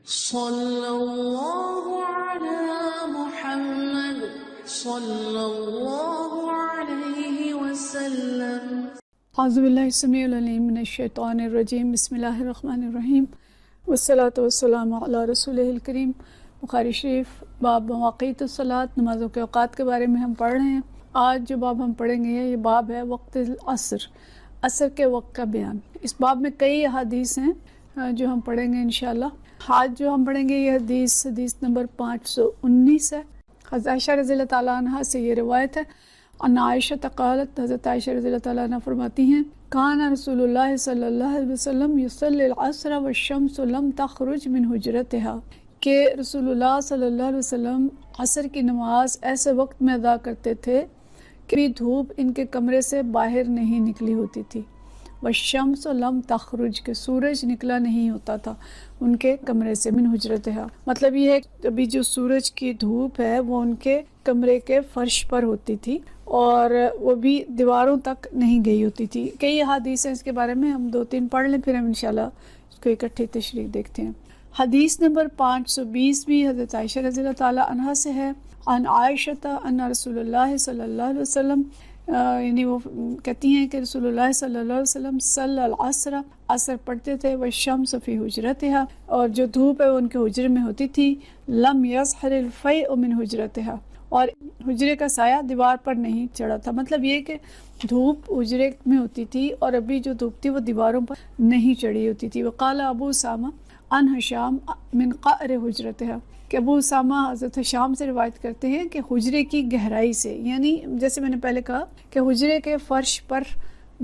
صلی اللہ علی محمد صلی اللہ علیہ وسلم۔ اعوذ باللہ السمیع العلیم من الشیطان الرجیم، بسم اللہ الرحمن الرحیم، والصلاۃ والسلام علی رسولہ الکریم۔ بخاری شریف باب مواقیت الصلاۃ، نمازوں کے اوقات کے بارے میں ہم پڑھ رہے ہیں۔ آج جو باب ہم پڑھیں گے یہ باب ہے وقت العصر، عصر کے وقت کا بیان۔ اس باب میں کئی احادیث ہیں جو ہم پڑھیں گے انشاءاللہ۔ آج جو ہم پڑھیں گے یہ حدیث نمبر 519 ہے۔ حضرت عائشہ رضی اللہ تعالیٰ عنہ سے یہ روایت ہے، ان عائشہ قالت، حضرت عائشہ رضی اللہ تعالیٰ عنہ فرماتی ہیں، کان رسول اللہ صلی اللہ علیہ وسلم یصلی العصر والشمس لم تخرج من حجرتها، کہ رسول اللہ صلی اللہ علیہ وسلم عصر کی نماز ایسے وقت میں ادا کرتے تھے کہ دھوپ ان کے کمرے سے باہر نہیں نکلی ہوتی تھی۔ والشمس لم تخرج، کہ سورج نکلا نہیں ہوتا تھا ان کے کمرے سے، من حجرتها، مطلب یہ ہے کہ ابھی جو سورج کی دھوپ ہے وہ ان کے کمرے کے فرش پر ہوتی تھی اور وہ بھی دیواروں تک نہیں گئی ہوتی تھی۔ کئی احادیث ہیں اس کے بارے میں، ہم 2-3 پڑھ لیں پھر ہم انشاءاللہ اس کو اکٹھی تشریح دیکھتے ہیں۔ حدیث نمبر 520 بھی حضرت عائشہ رضی اللہ تعالیٰ عنہ سے ہے، عن عائشہ ان رسول اللہ صلی اللہ علیہ وسلم، یعنی وہ کہتی ہیں کہ رسول اللہ صلی اللہ علیہ وسلم صلی العصر، عصر پڑھتے تھے، والشمس فی حجرتها، اور جو دھوپ ہے وہ ان کے حجرے میں ہوتی تھی، لم یظہر الفیء من حجرتها، اور حجرے کا سایہ دیوار پر نہیں چڑھا تھا۔ مطلب یہ کہ دھوپ حجرے میں ہوتی تھی اور ابھی جو دھوپ تھی وہ دیواروں پر نہیں چڑھی ہوتی تھی۔ وقال ابو اسامہ عن ہشام من قعر حجرتها، کہ ابو اسامہ حضرت ہشام سے روایت کرتے ہیں کہ حجرے کی گہرائی سے، یعنی جیسے میں نے پہلے کہا کہ حجرے کے فرش پر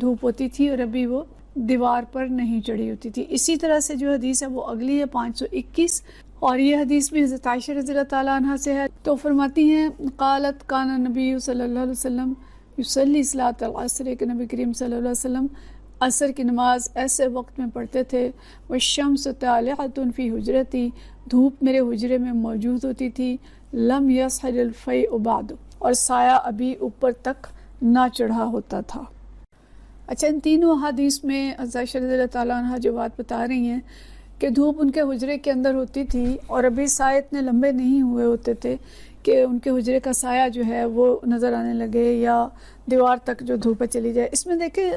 دھوپ ہوتی تھی اور ابھی وہ دیوار پر نہیں چڑھی ہوتی تھی۔ اسی طرح سے جو حدیث ہے وہ اگلی ہے 521، اور یہ حدیث بھی حضرت عائشہ رضی اللہ تعالیٰ عنہ سے ہے۔ تو فرماتی ہیں، قالت کان نبی صلی اللہ علیہ وسلم یصلی صلاۃ العصر، کہ نبی کریم صلی اللہ علیہ وسلم عصر کی نماز ایسے وقت میں پڑھتے تھے، والشمس طالعۃ فی حجرتی، دھوپ میرے حجرے میں موجود ہوتی تھی، لم یظہر الفیء بعد، اور سایہ ابھی اوپر تک نہ چڑھا ہوتا تھا۔ اچھا، ان تینوں حدیث میں حضرت عائشہ رضی اللہ تعالیٰ عنہ جو بات بتا رہی ہیں کہ دھوپ ان کے حجرے کے اندر ہوتی تھی اور ابھی سائے اتنے لمبے نہیں ہوئے ہوتے تھے کہ ان کے حجرے کا سایہ جو ہے وہ نظر آنے لگے یا دیوار تک جو دھوپ چلی جائے۔ اس میں دیکھیں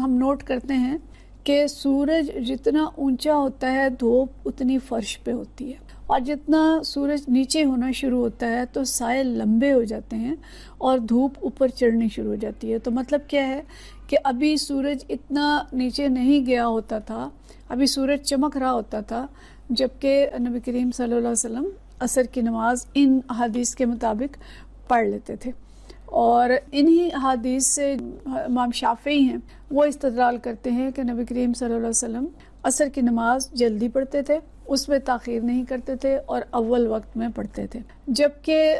ہم نوٹ کرتے ہیں کہ سورج جتنا اونچا ہوتا ہے دھوپ اتنی فرش پہ ہوتی ہے، اور جتنا سورج نیچے ہونا شروع ہوتا ہے تو سائے لمبے ہو جاتے ہیں اور دھوپ اوپر چڑھنی شروع ہو جاتی ہے۔ تو مطلب کیا ہے کہ ابھی سورج اتنا نیچے نہیں گیا ہوتا تھا، ابھی سورج چمک رہا ہوتا تھا، جبکہ نبی کریم صلی اللہ علیہ وسلم عصر کی نماز ان احادیث کے مطابق پڑھ لیتے تھے۔ اور انہی احادیث سے امام شافعی ہیں وہ استدلال کرتے ہیں کہ نبی کریم صلی اللہ علیہ وسلم عصر کی نماز جلدی پڑھتے تھے، اس میں تاخیر نہیں کرتے تھے اور اول وقت میں پڑھتے تھے۔ جبکہ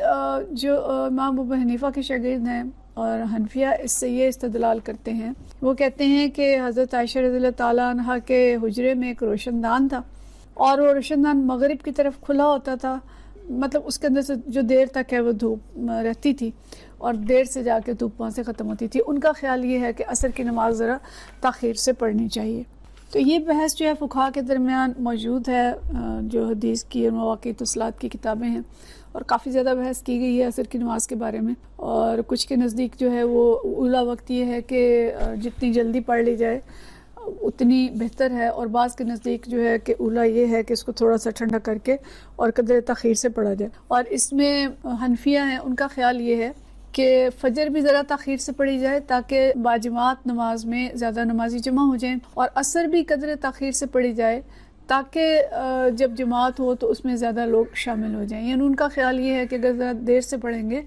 جو امام ابو حنیفہ کے شاگرد ہیں اور حنفیہ اس سے یہ استدلال کرتے ہیں، وہ کہتے ہیں کہ حضرت عائشہ رضی اللہ تعالیٰ عنہ کے حجرے میں ایک روشن دان تھا اور وہ روشن دان مغرب کی طرف کھلا ہوتا تھا، مطلب اس کے اندر سے جو دیر تک ہے وہ دھوپ رہتی تھی اور دیر سے جا کے دھوپ وہاں سے ختم ہوتی تھی۔ ان کا خیال یہ ہے کہ عصر کی نماز ذرا تاخیر سے پڑھنی چاہیے۔ تو یہ بحث جو ہے فقہا کے درمیان موجود ہے، جو حدیث کی اور مواقیت الصلاۃ کی کتابیں ہیں، اور کافی زیادہ بحث کی گئی ہے عصر کی نماز کے بارے میں، اور کچھ کے نزدیک جو ہے وہ اولا وقت یہ ہے کہ جتنی جلدی پڑھ لی جائے اتنی بہتر ہے، اور بعض کے نزدیک جو ہے کہ اولا یہ ہے کہ اس کو تھوڑا سا ٹھنڈا کر کے اور قدر تاخیر سے پڑھا جائے۔ اور اس میں حنفیہ ہیں، ان کا خیال یہ ہے کہ فجر بھی ذرا تاخیر سے پڑھی جائے تاکہ باجماعت نماز میں زیادہ نمازی جمع ہو جائیں، اور عصر بھی قدر تاخیر سے پڑھی جائے تاکہ جب جماعت ہو تو اس میں زیادہ لوگ شامل ہو جائیں۔ یعنی ان کا خیال یہ ہے کہ اگر ذرا دیر سے پڑھیں گے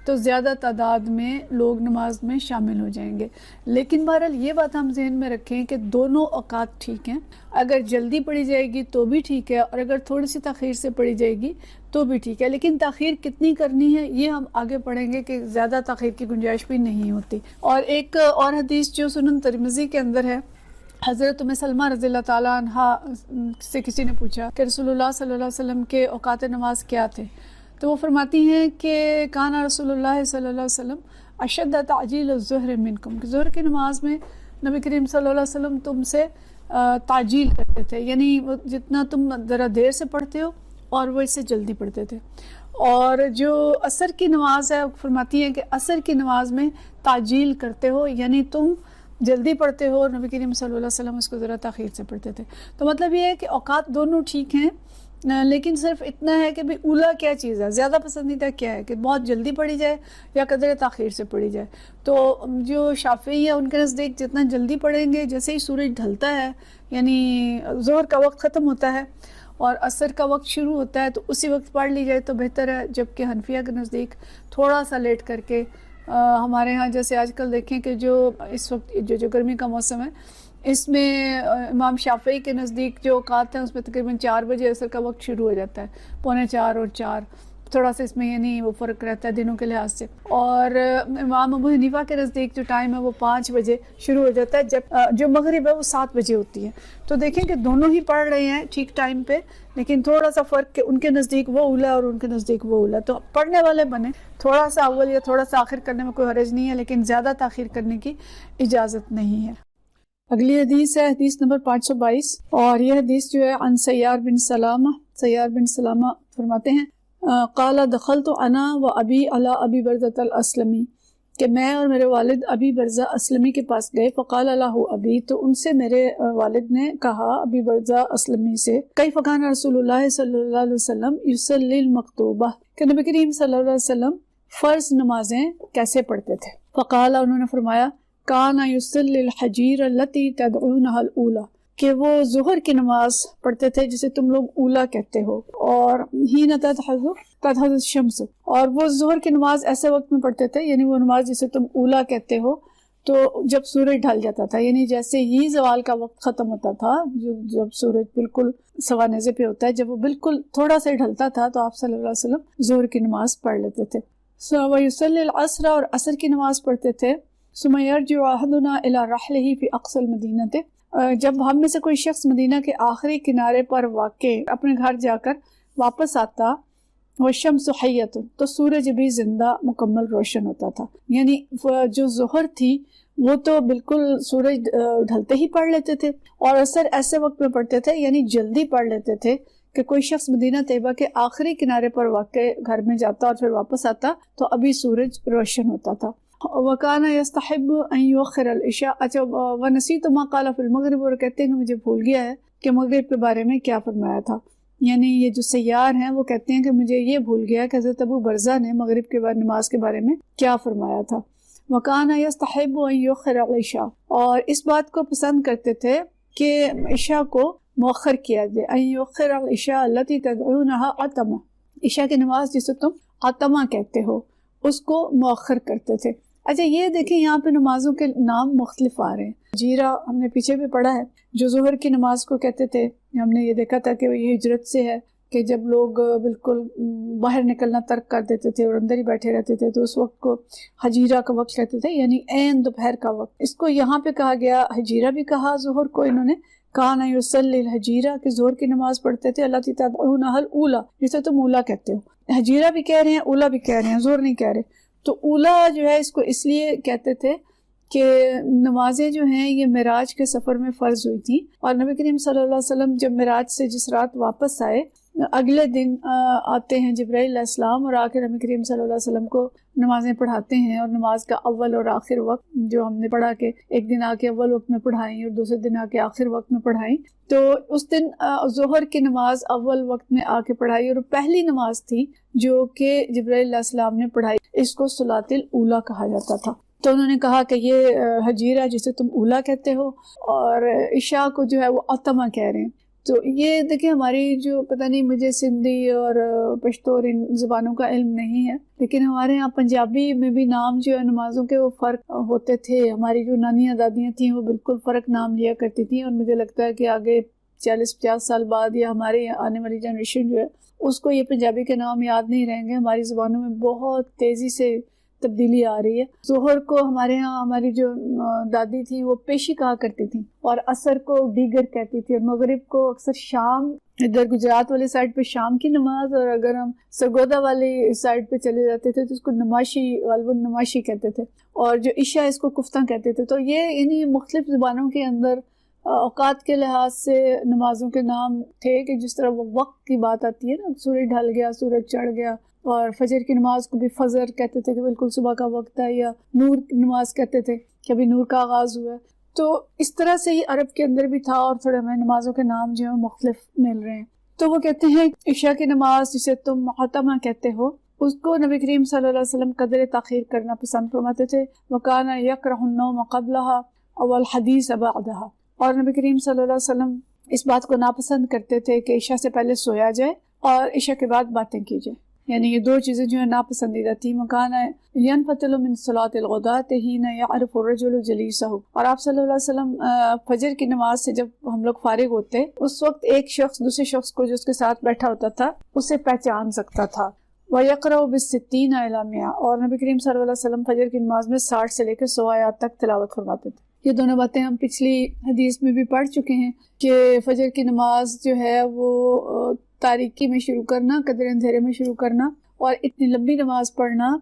تو زیادہ تعداد میں لوگ نماز میں شامل ہو جائیں گے۔ لیکن بہرحال یہ بات ہم ذہن میں رکھیں کہ دونوں اوقات ٹھیک ہیں، اگر جلدی پڑھی جائے گی تو بھی ٹھیک ہے اور اگر تھوڑی سی تاخیر سے پڑھی جائے گی تو بھی ٹھیک ہے، لیکن تاخیر کتنی کرنی ہے یہ ہم آگے پڑھیں گے کہ زیادہ تاخیر کی گنجائش بھی نہیں ہوتی۔ اور ایک اور حدیث جو سنن ترمذی کے اندر ہے، حضرت ام سلمہ رضی اللہ تعالیٰ عنہ سے کسی نے پوچھا کہ رسول اللہ صلی اللہ علیہ وسلم کے اوقات نماز کیا تھے، تو وہ فرماتی ہیں کہ کان رسول اللہ صلی اللہ علیہ وسلم اشد تعجیل الظہر منکم، کہ ظہر کی نماز میں نبی کریم صلی اللہ علیہ وسلم تم سے تعجیل کرتے تھے، یعنی وہ جتنا تم ذرا دیر سے پڑھتے ہو اور وہ اس سے جلدی پڑھتے تھے. اور جو عصر کی نماز ہے فرماتی ہیں کہ عصر کی نماز میں تعجیل کرتے ہو، یعنی تم جلدی پڑھتے ہو اور نبی کریم صلی اللہ علیہ وسلم اس کو ذرا تاخیر سے پڑھتے تھے. تو مطلب یہ ہے کہ اوقات دونوں ٹھیک ہیں، لیکن صرف اتنا ہے کہ بھئی اولا کیا چیز ہے، زیادہ پسندیدہ کیا ہے کہ بہت جلدی پڑھی جائے یا قدر تاخیر سے پڑھی جائے. تو جو شافعی ہے ان کے نزدیک جتنا جلدی پڑھیں گے، جیسے ہی سورج ڈھلتا ہے یعنی ظہر کا وقت ختم ہوتا ہے اور عصر کا وقت شروع ہوتا ہے تو اسی وقت پڑھ لی جائے تو بہتر ہے. جبکہ حنفیہ کے نزدیک تھوڑا سا لیٹ کر کے، ہمارے ہاں جیسے آج کل دیکھیں کہ جو اس وقت جو گرمی کا موسم ہے اس میں امام شافعی کے نزدیک جو اوقات ہیں اس میں تقریباً 4 بجے عصر کا وقت شروع ہو جاتا ہے، 3:45 اور 4، تھوڑا سا اس میں یعنی وہ فرق رہتا ہے دنوں کے لحاظ سے. اور امام ابو حنیفہ کے نزدیک جو ٹائم ہے وہ 5 بجے شروع ہو جاتا ہے، جب جو مغرب ہے وہ 7 بجے ہوتی ہے. تو دیکھیں کہ دونوں ہی پڑھ رہے ہیں ٹھیک ٹائم پہ، لیکن تھوڑا سا فرق کہ ان کے نزدیک وہ اولا اور ان کے نزدیک وہ اولا. تو پڑھنے والے بنے، تھوڑا سا اول یا تھوڑا سا آخر کرنے میں کوئی حرج نہیں ہے، لیکن زیادہ تاخیر کرنے کی اجازت نہیں ہے. اگلی حدیث ہے حدیث نمبر 522، اور یہ حدیث جو ہے عن سیار بن سلامہ فرماتے ہیں قال دخلت انا و ابی علی ابی برزۃ الاسلمی، کہ میں اور میرے والد ابی برزہ اسلمی کے پاس گئے. فقال له ابی، تو ان سے میرے والد نے کہا ابی برزہ اسلمی سے، کیف کان رسول اللہ صلی اللہ علیہ وسلم یصلی المکتوبہ، کہ نبی کریم صلی اللہ علیہ وسلم فرض نمازیں کیسے پڑھتے تھے. فقال، انہوں نے فرمایا، کان یصلی الحجیر التی تدعونها الاولی، کہ وہ ظہر کی نماز پڑھتے تھے جسے تم لوگ اولا کہتے ہو، اور حین تدحض الشمس، اور وہ ظہر کی نماز ایسے وقت میں پڑھتے تھے، یعنی وہ نماز جسے تم اولا کہتے ہو، تو جب سورج ڈھل جاتا تھا، یعنی جیسے ہی زوال کا وقت ختم ہوتا تھا، جب سورج بالکل سوا نیزے پہ ہوتا ہے، جب وہ بالکل تھوڑا سا ڈھلتا تھا تو آپ صلی اللہ علیہ وسلم ظہر کی نماز پڑھ لیتے تھے. ویصلی العصر، اور عصر کی نماز پڑھتے تھے. ثم یرجع احدنا الی رحلہ فی اقصی المدینہ، جب ہم میں سے کوئی شخص مدینہ کے آخری کنارے پر واقع اپنے گھر جا کر واپس آتا، والشمس حیۃ، تو سورج بھی زندہ مکمل روشن ہوتا تھا. یعنی جو ظہر تھی وہ تو بالکل سورج ڈھلتے ہی پڑھ لیتے تھے، اور عصر ایسے وقت میں پڑھتے تھے یعنی جلدی پڑھ لیتے تھے کہ کوئی شخص مدینہ طیبہ کے آخری کنارے پر واقع گھر میں جاتا اور پھر واپس آتا تو ابھی سورج روشن ہوتا تھا. وَكَانَ يَسْتَحِبُّ أَن يُؤَخِّرَ الْعِشَاءَ، اچھا وَنَسِيتُ مَا قَالَ فِي الْمَغْرِبِ، اور کہتے ہیں کہ مجھے بھول گیا ہے کہ مغرب کے بارے میں کیا فرمایا تھا. یعنی یہ جو سیار ہیں وہ کہتے ہیں کہ مجھے یہ بھول گیا کہ حضرت ابو برزہ نے مغرب کے بعد نماز کے بارے میں کیا فرمایا تھا. وَكَانَ يَسْتَحِبُّ أَن يُؤَخِّرَ الْعِشَاءَ، اور اس بات کو پسند کرتے تھے کہ عشاء کو مؤخر کیا جائے. أَن يُؤَخِّرَ الْعِشَاءَ الَّتِي تَدْعُونَهَا عَتَمَةً، عشاء کی نماز جسے تم عتمہ کہتے ہو اس کو مؤخر کرتے تھے. اچھا یہ دیکھیں یہاں پہ نمازوں کے نام مختلف آ رہے ہیں. حجیرہ ہم نے پیچھے بھی پڑھا ہے جو ظہر کی نماز کو کہتے تھے، ہم نے یہ دیکھا تھا کہ یہ ہجرت سے ہے کہ جب لوگ بالکل باہر نکلنا ترک کر دیتے تھے اور اندر ہی بیٹھے رہتے تھے تو اس وقت کو حجیرہ کا وقت کہتے تھے، یعنی عین دوپہر کا وقت. اس کو یہاں پہ کہا گیا، حجیرہ بھی کہا ظہر کو انہوں نے، کان یصلی الحجیرہ، کہ ظہر کی نماز پڑھتے تھے، التی تدعونها الاولی، جسے تم اولا کہتے ہو. حجیرہ بھی کہہ رہے ہیں، اولا بھی کہہ رہے ہیں، ظہر نہیں کہہ رہے. تو اولا جو ہے اس کو اس لیے کہتے تھے کہ نمازیں جو ہیں یہ معراج کے سفر میں فرض ہوئی تھیں، اور نبی کریم صلی اللہ علیہ وسلم جب معراج سے جس رات واپس آئے، اگلے دن آتے ہیں جبرائیل علیہ السلام اور آ کے نبی کریم صلی اللہ علیہ وسلم کو نمازیں پڑھاتے ہیں. اور نماز کا اول اور آخر وقت جو ہم نے پڑھا کہ ایک دن آ کے اول وقت میں پڑھائیں اور دوسرے دن آ کے آخر وقت میں پڑھائیں، تو اس دن ظہر کی نماز اول وقت میں آ کے پڑھائی، اور پہلی نماز تھی جو کہ جبرائیل علیہ السلام نے پڑھائی، اس کو صلاۃ الاولیٰ کہا جاتا تھا. تو انہوں نے کہا کہ یہ حجیرہ جسے تم اولا کہتے ہو، اور عشاء کو جو ہے وہ عتمہ کہہ رہے ہیں. تو یہ دیکھیں ہماری جو پتہ نہیں، مجھے سندھی اور پشتو اور ان زبانوں کا علم نہیں ہے، لیکن ہمارے ہاں پنجابی میں بھی نام جو ہے نمازوں کے وہ فرق ہوتے تھے. ہماری جو نانیاں دادیاں تھیں وہ بالکل فرق نام لیا کرتی تھیں، اور مجھے لگتا ہے کہ آگے 40-50 سال بعد یا ہمارے آنے والی جنریشن جو ہے اس کو یہ پنجابی کے نام یاد نہیں رہیں گے. ہماری زبانوں میں بہت تیزی سے تبدیلی آ رہی ہے. ظہر کو ہمارے ہاں ہماری جو دادی تھی وہ پیشی کہا کرتی تھی، اور عصر کو دیگر کہتی تھی، اور مغرب کو اکثر شام، ادھر گجرات والی سائڈ پہ شام کی نماز، اور اگر ہم سرگودا والی سائڈ پہ چلے جاتے تھے تو اس کو نماشی، غالباً نماشی کہتے تھے، اور جو عشاء اس کو کفتہ کہتے تھے. تو یہ یعنی مختلف زبانوں کے اندر اوقات کے لحاظ سے نمازوں کے نام تھے کہ جس طرح وہ وقت کی بات آتی ہے نا، سورج ڈھل گیا، سورج چڑھ گیا، اور فجر کی نماز کو بھی فجر کہتے تھے کہ بالکل صبح کا وقت ہے، یا نور کی نماز کہتے تھے کہ ابھی نور کا آغاز ہوا ہے. تو اس طرح سے ہی عرب کے اندر بھی تھا، اور تھوڑے ہمیں نمازوں کے نام جو ہیں مختلف مل رہے ہیں. تو وہ کہتے ہیں عشاء کی نماز جسے تم حتمہ کہتے ہو، اس کو نبی کریم صلی اللہ علیہ وسلم قدر تاخیر کرنا پسند فرماتے تھے. وَكَانَ يَكْرَهُ النَّوْمَ قَبْلَهَا أَوَ الْحَدِيثَ بَعْدَهَا. اور نبی کریم صلی اللہ علیہ وسلم اس بات کو ناپسند کرتے تھے کہ عشاء سے پہلے سویا جائے اور عشاء کے بعد باتیں کی جائیں. یعنی یہ دو چیزیں جو ہیں ناپسندیدہ تھیں. وَكَانَ يَنْفَتِلُ مِنْ صَلَاةِ الْغَدَاةِ حِينَ يَعْرِفُ الرَّجُلُ جَلِيسَهُ. اور آپ صلی اللہ علیہ وسلم فجر کی نماز سے جب ہم لوگ فارغ ہوتے، اس وقت ایک شخص دوسرے شخص کو جو اس کے ساتھ بیٹھا ہوتا تھا اسے پہچان سکتا تھا. وَيَقْرَأُ بِالسِّتِّينَ إِلَى مِئَةٍ. اور نبی کریم صلی اللہ علیہ وسلم فجر کی نماز میں 60 سے لے کے 100 آیات تک تلاوت فرماتے تھے. یہ دونوں باتیں ہم پچھلی حدیث میں بھی پڑھ چکے ہیں کہ فجر کی نماز جو ہے وہ تاریکی میں شروع کرنا، قدر اندھیرے میں شروع کرنا، اور اتنی لمبی نماز پڑھنا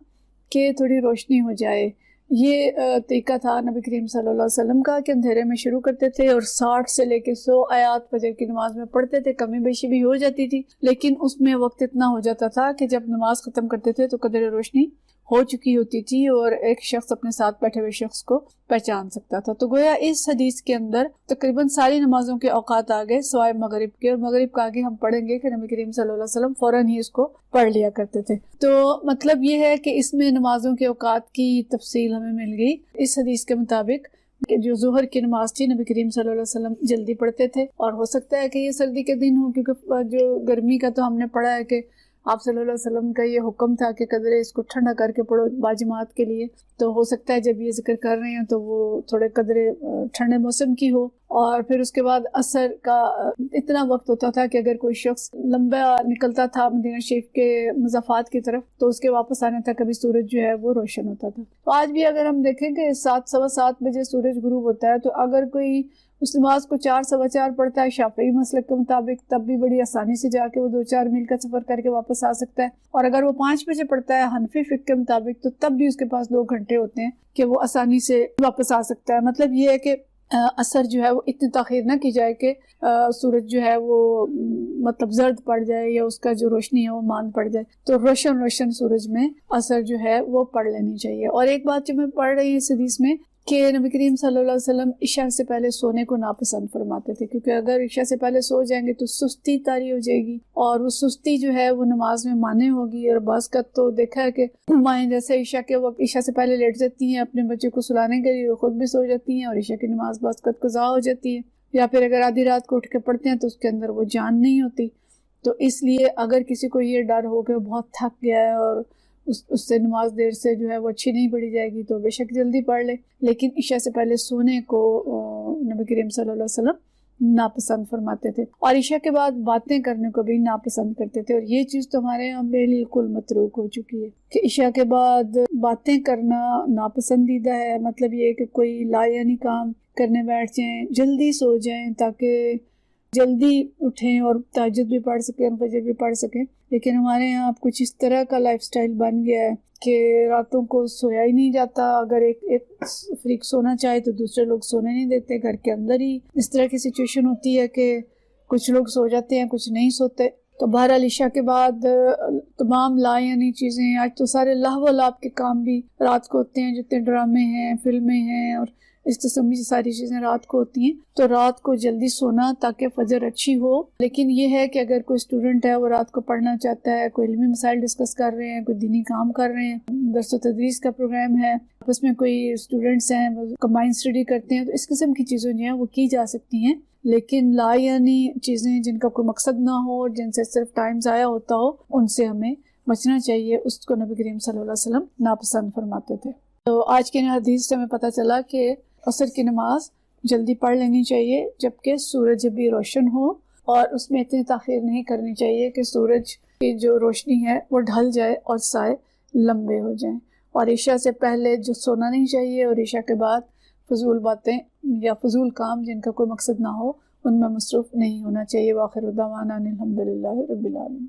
کہ تھوڑی روشنی ہو جائے. یہ طریقہ تھا نبی کریم صلی اللہ علیہ وسلم کا کہ اندھیرے میں شروع کرتے تھے اور 60 سے لے کے 100 آیات فجر کی نماز میں پڑھتے تھے. کمی بیشی بھی ہو جاتی تھی، لیکن اس میں وقت اتنا ہو جاتا تھا کہ جب نماز ختم کرتے تھے تو قدر روشنی ہو چکی ہوتی تھی اور ایک شخص اپنے ساتھ بیٹھے ہوئے شخص کو پہچان سکتا تھا. تو گویا اس حدیث کے اندر تقریباً ساری نمازوں کے اوقات آ گئے سوائے مغرب کے، اور مغرب کا آگے ہم پڑھیں گے کہ نبی کریم صلی اللہ علیہ وسلم فوراً ہی اس کو پڑھ لیا کرتے تھے. تو مطلب یہ ہے کہ اس میں نمازوں کے اوقات کی تفصیل ہمیں مل گئی. اس حدیث کے مطابق کہ جو ظہر کی نماز تھی نبی کریم صلی اللہ علیہ وسلم جلدی پڑھتے تھے، اور ہو سکتا ہے کہ یہ سردی کے دن ہوں، کیونکہ جو گرمی کا تو ہم نے پڑھا ہے کہ آپ صلی اللہ علیہ وسلم کا یہ حکم تھا کہ قدرے اس کو ٹھنڈا کر کے پڑھو باجماعت کے لیے. تو ہو سکتا ہے جب یہ ذکر کر رہے ہیں تو وہ تھوڑے قدرے ٹھنڈے موسم کی ہو. اور پھر اس کے بعد عصر کا اتنا وقت ہوتا تھا کہ اگر کوئی شخص لمبا نکلتا تھا مدینہ شریف کے مضافات کی طرف تو اس کے واپس آنے تک کبھی سورج جو ہے وہ روشن ہوتا تھا. تو آج بھی اگر ہم دیکھیں کہ 7 سوا 7 بجے سورج غروب ہوتا ہے، تو اگر کوئی اس نماز کو 4 سوا 4 پڑھتا ہے شافعی مسلک کے مطابق، تب بھی بڑی آسانی سے جا کے وہ 2-4 میل کا سفر کر کے واپس آ سکتا ہے. اور اگر وہ 5 بجے پڑھتا ہے حنفی فقہ کے مطابق، تو تب بھی اس کے پاس 2 گھنٹے ہوتے ہیں کہ وہ آسانی سے واپس آ سکتا ہے. مطلب یہ ہے کہ عصر جو ہے وہ اتنی تاخیر نہ کی جائے کہ سورج جو ہے وہ مطلب زرد پڑ جائے یا اس کا جو روشنی ہے وہ ماند پڑ جائے. تو روشن سورج میں عصر جو ہے وہ پڑھ لینی چاہیے. اور ایک بات جو میں پڑھ رہی ہوں اس حدیث میں کہ نبی کریم صلی اللہ علیہ وسلم عشاء سے پہلے سونے کو ناپسند فرماتے تھے، کیونکہ اگر عشاء سے پہلے سو جائیں گے تو سستی طاری ہو جائے گی، اور وہ سستی جو ہے وہ نماز میں مانع ہوگی. اور بعض کا تو دیکھا ہے کہ مائیں جیسے عشاء کے وقت عشاء سے پہلے لیٹ جاتی ہیں اپنے بچے کو سلانے کے لیے، خود بھی سو جاتی ہیں، اور عشاء کی نماز بعض کا قضا ہو جاتی ہے، یا پھر اگر آدھی رات کو اٹھ کے پڑھتے ہیں تو اس کے اندر وہ جان نہیں ہوتی. تو اس لیے اگر کسی کو یہ ڈر ہو کہ بہت تھک گیا ہے اور اس سے نماز دیر سے جو ہے وہ اچھی نہیں پڑھی جائے گی، تو بے شک جلدی پڑھ لے. لیکن عشاء سے پہلے سونے کو نبی کریم صلی اللہ علیہ وسلم ناپسند فرماتے تھے، اور عشاء کے بعد باتیں کرنے کو بھی ناپسند کرتے تھے. اور یہ چیز تو ہمارے یہاں بالکل متروک ہو چکی ہے کہ عشاء کے بعد باتیں کرنا ناپسندیدہ ہے. مطلب یہ کہ کوئی لا یعنی کام کرنے بیٹھ جائیں، جلدی سو جائیں تاکہ جلدی اٹھیں اور تہجد بھی پڑھ سکیں، فجر بھی پڑھ سکیں. لیکن ہمارے یہاں اب کچھ اس طرح کا لائف سٹائل بن گیا ہے کہ راتوں کو سویا ہی نہیں جاتا. اگر ایک فریق سونا چاہے تو دوسرے لوگ سونے نہیں دیتے. گھر کے اندر ہی اس طرح کی سچویشن ہوتی ہے کہ کچھ لوگ سو جاتے ہیں، کچھ نہیں سوتے. تو بہرحال عشاء کے بعد تمام لا یعنی چیزیں، آج تو سارے لہو و لعب کے کام بھی رات کو ہوتے ہیں، جتنے ڈرامے ہیں، فلمیں ہیں اور اس قسم کی ساری چیزیں رات کو ہوتی ہیں. تو رات کو جلدی سونا تاکہ فجر اچھی ہو. لیکن یہ ہے کہ اگر کوئی اسٹوڈنٹ ہے وہ رات کو پڑھنا چاہتا ہے، کوئی علمی مسائل ڈسکس کر رہے ہیں، کوئی دینی کام کر رہے ہیں، درس و تدریس کا پروگرام ہے، آپس میں کوئی اسٹوڈنٹس ہیں وہ کمبائن اسٹڈی کرتے ہیں، تو اس قسم کی چیزیں جو ہیں وہ کی جا سکتی ہیں. لیکن لا یعنی چیزیں جن کا کوئی مقصد نہ ہو اور جن سے صرف ٹائم ضائع ہوتا ہو، ان سے ہمیں بچنا چاہیے. اس کو نبی کریم صلی اللہ علیہ وسلم ناپسند فرماتے تھے. تو آج کے حدیث سے ہمیں پتہ چلا کہ عصر کی نماز جلدی پڑھ لینی چاہیے جبکہ سورج بھی روشن ہو، اور اس میں اتنی تاخیر نہیں کرنی چاہیے کہ سورج کی جو روشنی ہے وہ ڈھل جائے اور سائے لمبے ہو جائیں. اور عشاء سے پہلے جو سونا نہیں چاہیے، اور عشاء کے بعد فضول باتیں یا فضول کام جن کا کوئی مقصد نہ ہو ان میں مصروف نہیں ہونا چاہیے. وآخر دعوانا الحمدللہ رب العالمین.